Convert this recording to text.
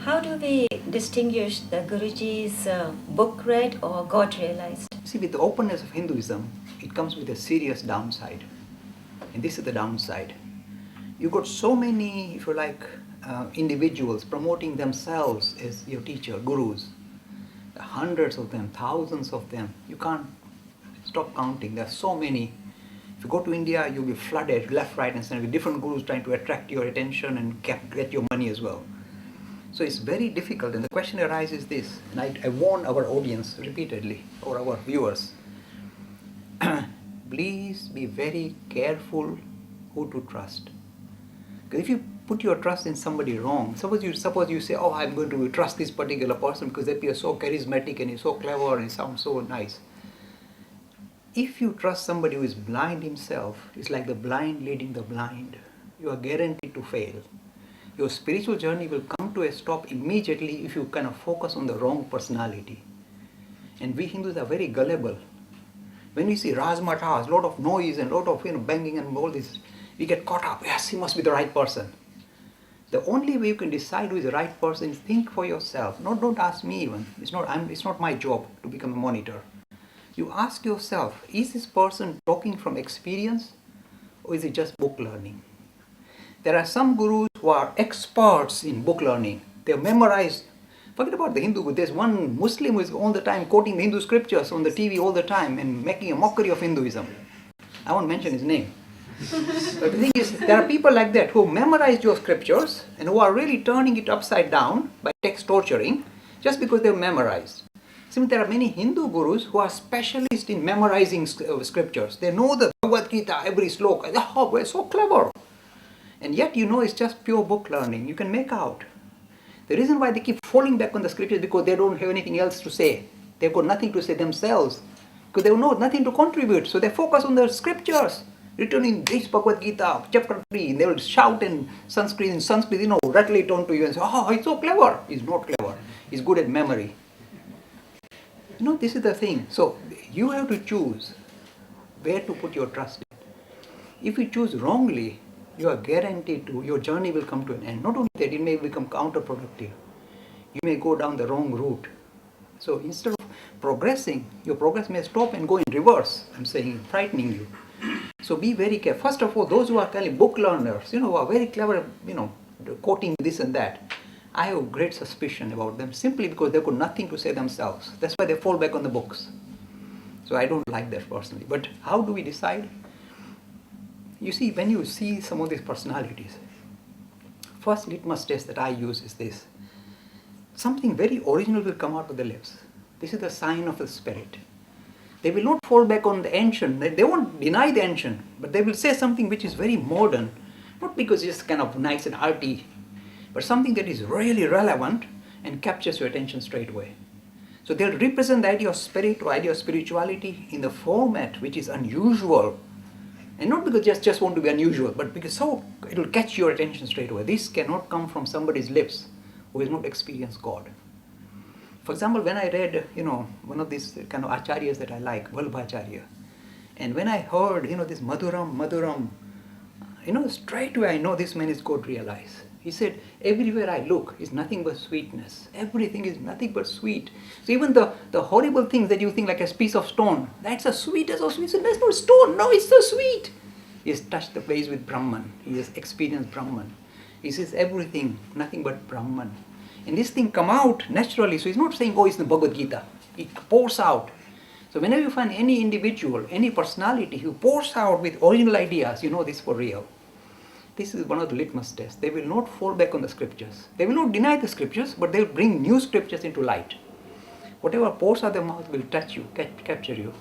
How do we distinguish the Guruji's book read or God realized? See, with the openness of Hinduism, it comes with a serious downside. And this is the downside. You got so many, if you like, individuals promoting themselves as your teacher, gurus. Hundreds of them, thousands of them. You can't stop counting. There are so many. If you go to India, you'll be flooded left, right, and center with different gurus trying to attract your attention and get your money as well. So it's very difficult, and the question arises this, and I warn our audience repeatedly, or our viewers, please be very careful who to trust. Because if you put your trust in somebody wrong, suppose you say, oh, I'm going to trust this particular person because they appear so charismatic and he's so clever and he sounds so nice. If you trust somebody who is blind himself, it's like the blind leading the blind. You are guaranteed to fail. Your spiritual journey will come to a stop immediately if you kind of focus on the wrong personality. And we Hindus are very gullible. When we see Rajmatas, a lot of noise and a lot of banging and all this, we get caught up. Yes, he must be the right person. The only way you can decide who is the right person is think for yourself. No, don't ask me even. It's not my job to become a monitor. You ask yourself, is this person talking from experience or is it just book learning? There are some gurus who are experts in book learning. They have memorized. Forget about the Hindu guru. There's one Muslim who is all the time quoting the Hindu scriptures on the TV all the time and making a mockery of Hinduism. I won't mention his name. But the thing is, there are people like that who memorized your scriptures and who are really turning it upside down by text torturing just because they've memorized. So there are many Hindu gurus who are specialists in memorizing scriptures. They know the Bhagavad Gita, every sloka. Oh, we're so clever. And yet it's just pure book learning. You can make out. The reason why they keep falling back on the scriptures is because they don't have anything else to say. They've got nothing to say themselves. Because they have nothing to contribute. So they focus on the scriptures. Written in this Bhagavad Gita, chapter 3. They will shout in Sanskrit, rattle it on to you and say, oh, he's so clever. He's not clever. He's good at memory. This is the thing. So you have to choose where to put your trust in. If you choose wrongly, you are guaranteed your journey will come to an end. Not only that, it may become counterproductive. You may go down the wrong route. So instead of progressing, your progress may stop and go in reverse. I'm saying, frightening you. So be very careful. First of all, those who are kind of book learners, who are very clever, quoting this and that, I have great suspicion about them simply because they've got nothing to say themselves. That's why they fall back on the books. So I don't like that personally. But how do we decide? You see, when you see some of these personalities, first litmus test that I use is this. Something very original will come out of their lips. This is the sign of the spirit. They will not fall back on the ancient. They won't deny the ancient, but they will say something which is very modern. Not because it's just kind of nice and arty, but something that is really relevant and captures your attention straight away. So they'll represent the idea of spirit or idea of spirituality in the format which is unusual. And not because just want to be unusual, but because it will catch your attention straight away. This cannot come from somebody's lips who has not experienced God. For example, when I read, one of these kind of acharyas that I like, Vallabhacharya, and when I heard, this Madhuram, straight away I know this man is God realized. He said, everywhere I look is nothing but sweetness. Everything is nothing but sweet. So even the horrible things that you think like a piece of stone, that's as sweet as so sweet. So that's not stone. No, it's so sweet. He has touched the place with Brahman. He has experienced Brahman. He says everything, nothing but Brahman. And this thing come out naturally. So he's not saying, oh, it's the Bhagavad Gita. It pours out. So whenever you find any individual, any personality who pours out with original ideas, this for real. This is one of the litmus tests. They will not fall back on the scriptures. They will not deny the scriptures, but they will bring new scriptures into light. Whatever pours out of their mouth will touch you, capture you.